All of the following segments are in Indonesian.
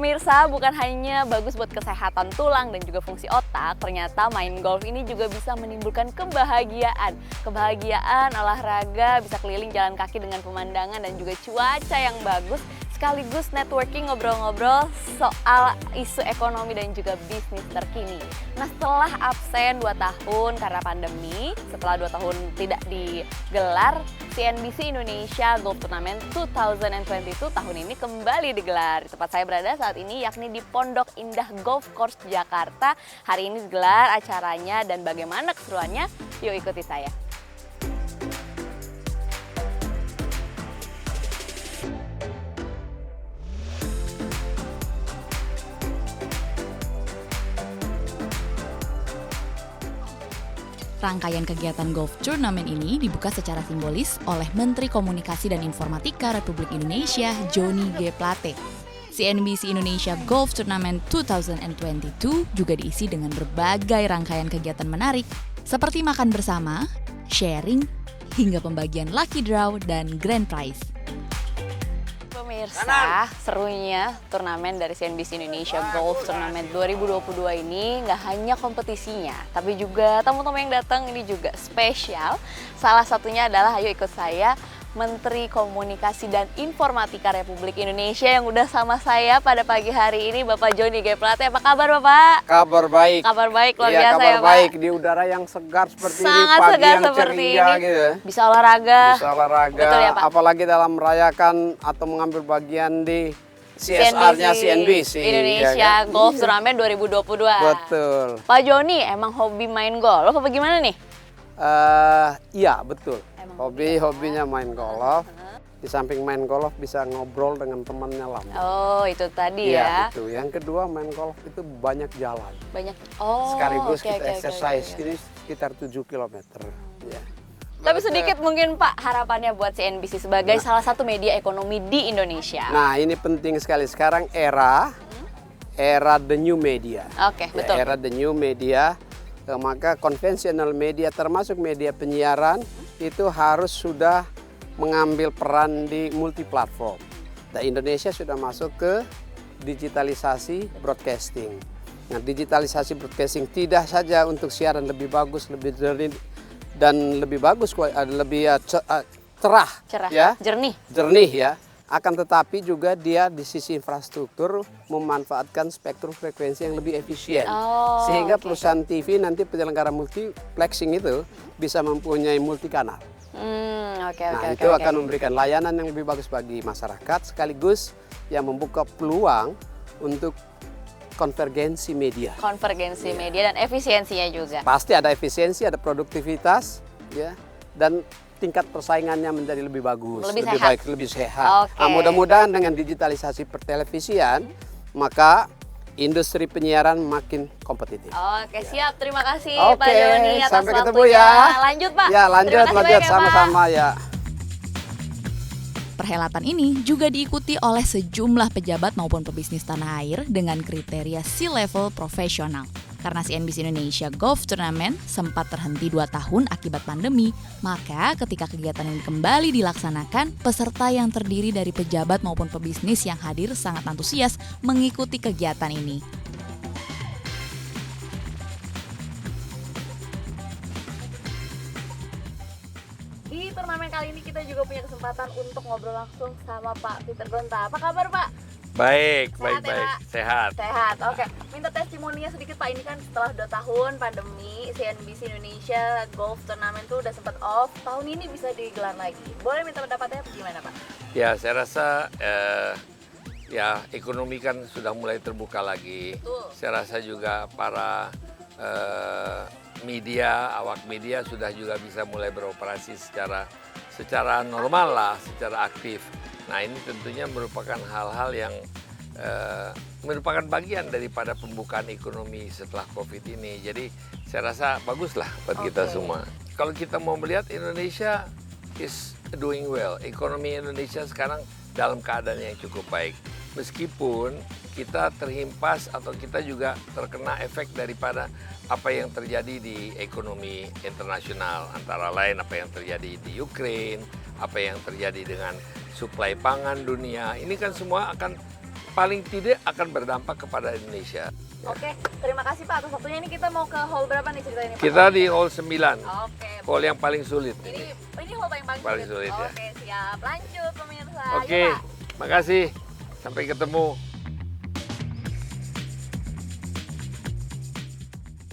Pemirsa, bukan hanya bagus buat kesehatan tulang dan juga fungsi otak, ternyata main golf ini juga bisa menimbulkan kebahagiaan. Kebahagiaan olahraga, bisa keliling jalan kaki dengan pemandangan dan juga cuaca yang bagus, sekaligus networking, ngobrol-ngobrol soal isu ekonomi dan juga bisnis terkini. Nah, setelah absen 2 tahun karena pandemi, setelah 2 tahun tidak digelar, CNBC Indonesia Golf Tournament 2022 tahun ini kembali digelar. Di tempat saya berada saat ini yakni di Pondok Indah Golf Course Jakarta. Hari ini digelar acaranya dan bagaimana keseruannya? Yuk ikuti saya. Rangkaian kegiatan golf turnamen ini dibuka secara simbolis oleh Menteri Komunikasi dan Informatika Republik Indonesia, Johnny G. Plate. CNBC Indonesia Golf Tournament 2022 juga diisi dengan berbagai rangkaian kegiatan menarik, seperti makan bersama, sharing, hingga pembagian lucky draw dan grand prize. Pemirsa, serunya turnamen dari CNBC Indonesia Golf Tournament 2022 ini nggak hanya kompetisinya, tapi juga tamu-tamu yang datang ini juga spesial. Salah satunya adalah, ayo ikut saya, Menteri Komunikasi dan Informatika Republik Indonesia yang udah sama saya pada pagi hari ini, Bapak Johnny G. Plate. Apa kabar, Bapak? Kabar baik. Kabar baik, luar Iya, biasa kabar ya, Pak? baik di udara yang segar seperti Sangat ini, pagi segar yang seperti ceria ini. gitu. Bisa olahraga. Bisa olahraga, Betul ya, Pak? apalagi dalam merayakan atau mengambil bagian di CSR-nya CNBC. Indonesia ya kan? Golf Iya. Tournament 2022. Betul. Pak Johnny emang hobi main golf apa gimana nih? Iya, betul. Emang Hobinya main golf. Di samping main golf bisa ngobrol dengan temannya lama. Oh, itu tadi Iya, ya. itu. Yang kedua, main golf itu banyak jalan. Banyak. Oh, Sekaligus oke, kita oke, exercise. oke. Ini sekitar 7 km. Ya. Tapi sedikit mungkin Pak harapannya buat CNBC sebagai salah satu media ekonomi di Indonesia. Nah, ini penting sekali sekarang era the new media. Oke, betul. Era the new media, maka konvensional media termasuk media penyiaran itu harus sudah mengambil peran di multi platform. Nah, Indonesia sudah masuk ke digitalisasi broadcasting. Nah, digitalisasi broadcasting tidak saja untuk siaran lebih bagus, lebih jernih dan lebih bagus, lebih cerah, ya, jernih. ya. Akan tetapi juga dia di sisi infrastruktur memanfaatkan spektrum frekuensi yang lebih efisien. Sehingga perusahaan TV nanti penyelenggara multiplexing itu bisa mempunyai multi kanal. Itu akan memberikan layanan yang lebih bagus bagi masyarakat sekaligus yang membuka peluang untuk konvergensi media. Konvergensi media dan efisiensinya juga. Pasti ada efisiensi, ada produktivitas, ya, dan tingkat persaingannya menjadi lebih bagus, Lebih lebih sehat. baik, lebih sehat. Oke. Nah, mudah-mudahan dengan digitalisasi pertelevisian, maka industri penyiaran makin kompetitif. Oke, siap. Terima kasih Oke, Pak Johnny atas sampai ketemu waktunya. ya. Lanjut, Pak. Ya, lanjut, Terima kasih banyak ya, Pak. sama-sama ya. Perhelatan ini juga diikuti oleh sejumlah pejabat maupun pebisnis tanah air dengan kriteria C-level profesional. Karena CNBC Indonesia Golf Tournament sempat terhenti 2 tahun akibat pandemi, maka ketika kegiatan ini kembali dilaksanakan, peserta yang terdiri dari pejabat maupun pebisnis yang hadir sangat antusias mengikuti kegiatan ini. Di turnamen kali ini kita juga punya kesempatan untuk ngobrol langsung sama Pak Peter Gonta. Apa kabar, Pak? Baik, Sehat ya, baik. Pak? Sehat. Sehat, oke. Minta testimoninya sedikit, Pak. Ini kan setelah 2 tahun pandemi, CNBC Indonesia Golf Tournament tuh udah sempat off. Tahun ini bisa digelar lagi. Boleh minta pendapatnya gimana, Pak? Ya, saya rasa ya ekonomi kan sudah mulai terbuka lagi. Betul. Saya rasa juga para media, awak media sudah juga bisa mulai beroperasi secara normal lah, secara aktif. Nah, ini tentunya merupakan hal-hal yang merupakan bagian daripada pembukaan ekonomi setelah COVID ini. Jadi saya rasa baguslah buat kita semua. Kalau kita mau melihat Indonesia is doing well. Ekonomi Indonesia sekarang dalam keadaan yang cukup baik. Meskipun kita terhimpas atau kita juga terkena efek daripada apa yang terjadi di ekonomi internasional. Antara lain apa yang terjadi di Ukraina, apa yang terjadi dengan suplai pangan dunia. Ini kan semua akan paling tidak akan berdampak kepada Indonesia. Oke, terima kasih Pak atas waktunya. Ini kita mau ke hall berapa nih ceritanya Pak? Kita di hall 9, Oke. hall yang paling sulit. Ini hall yang Paling sulit, ya. Oke, siap. Lanjut pemirsa. Oke, Yuk, Pak. makasih. Sampai ketemu.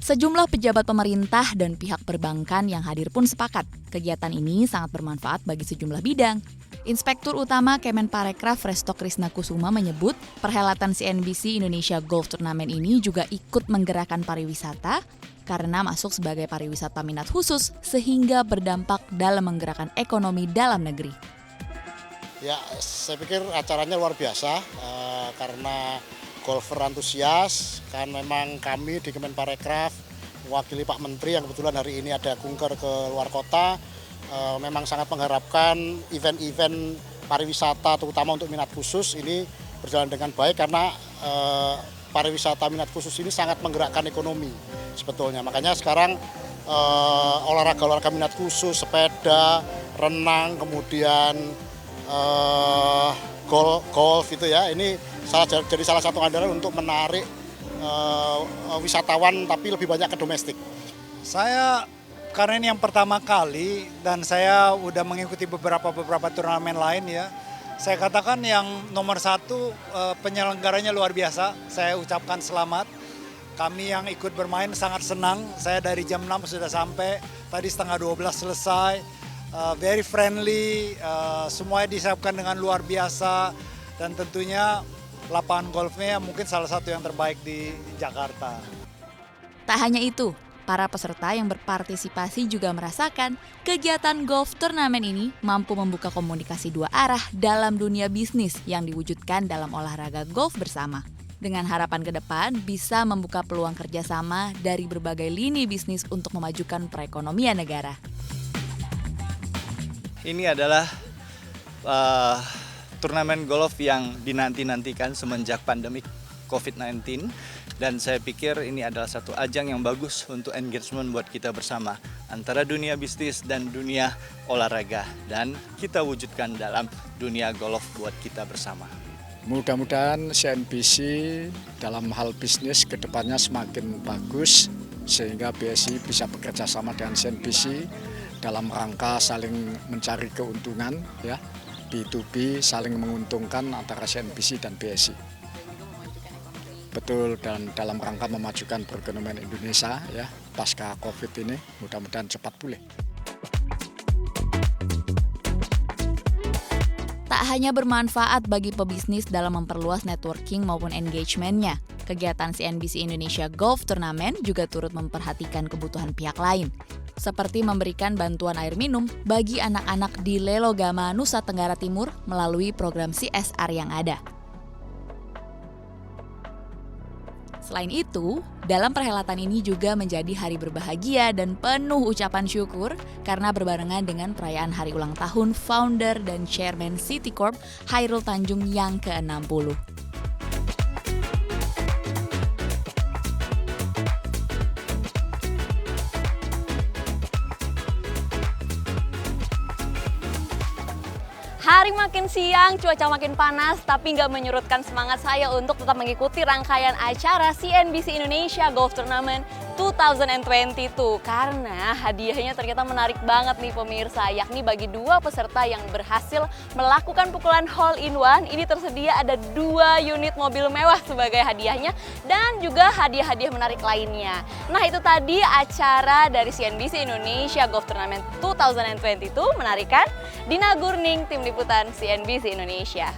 Sejumlah pejabat pemerintah dan pihak perbankan yang hadir pun sepakat, kegiatan ini sangat bermanfaat bagi sejumlah bidang. Inspektur Utama Kemenparekraf Resto Krisna Kusuma menyebut perhelatan CNBC Indonesia Golf Tournament ini juga ikut menggerakkan pariwisata karena masuk sebagai pariwisata minat khusus sehingga berdampak dalam menggerakkan ekonomi dalam negeri. Ya, saya pikir acaranya luar biasa karena golfer antusias, kan memang kami di Kemenparekraf mewakili Pak Menteri yang kebetulan hari ini ada kunker ke luar kota, memang sangat mengharapkan event-event pariwisata terutama untuk minat khusus ini berjalan dengan baik karena pariwisata minat khusus ini sangat menggerakkan ekonomi sebetulnya. Makanya sekarang olahraga-olahraga minat khusus, sepeda, renang, kemudian golf itu ya, ini jadi salah satu andalan untuk menarik wisatawan tapi lebih banyak ke domestik. Saya karena ini yang pertama kali dan saya udah mengikuti beberapa turnamen lain ya. Saya katakan yang nomor satu penyelenggaranya luar biasa. Saya ucapkan selamat. Kami yang ikut bermain sangat senang. Saya dari jam 6 sudah sampai, tadi setengah 12 selesai. Very friendly, semuanya disiapkan dengan luar biasa dan tentunya lapangan golfnya mungkin salah satu yang terbaik di Jakarta. Tak hanya itu, para peserta yang berpartisipasi juga merasakan kegiatan golf turnamen ini mampu membuka komunikasi dua arah dalam dunia bisnis yang diwujudkan dalam olahraga golf bersama. Dengan harapan ke depan bisa membuka peluang kerjasama dari berbagai lini bisnis untuk memajukan perekonomian negara. Ini adalah turnamen golf yang dinanti-nantikan semenjak pandemi COVID-19 dan saya pikir ini adalah satu ajang yang bagus untuk engagement buat kita bersama antara dunia bisnis dan dunia olahraga dan kita wujudkan dalam dunia golf buat kita bersama. Mudah-mudahan CNBC dalam hal bisnis ke depannya semakin bagus sehingga BSI bisa bekerja sama dengan CNBC dalam rangka saling mencari keuntungan ya. B2B saling menguntungkan antara CNBC dan BSI. Betul, dan dalam rangka memajukan perekonomian Indonesia ya pasca COVID ini mudah-mudahan cepat pulih. Tak hanya bermanfaat bagi pebisnis dalam memperluas networking maupun engagement-nya, kegiatan CNBC Indonesia Golf Tournament juga turut memperhatikan kebutuhan pihak lain, seperti memberikan bantuan air minum bagi anak-anak di Lelogama, Nusa Tenggara Timur melalui program CSR yang ada. Selain itu, dalam perhelatan ini juga menjadi hari berbahagia dan penuh ucapan syukur karena berbarengan dengan perayaan hari ulang tahun founder dan chairman City Corp Hairul Tanjung yang ke-60. Hari makin siang, cuaca makin panas, tapi nggak menyurutkan semangat saya untuk tetap mengikuti rangkaian acara CNBC Indonesia Golf Tournament 2022. Karena hadiahnya ternyata menarik banget nih pemirsa, yakni bagi dua peserta yang berhasil melakukan pukulan hole-in-one, ini tersedia ada 2 unit mobil mewah sebagai hadiahnya dan juga hadiah-hadiah menarik lainnya. Nah itu tadi acara dari CNBC Indonesia Golf Tournament 2022 menarikan. Dina Gurning, Tim Liputan CNBC Indonesia.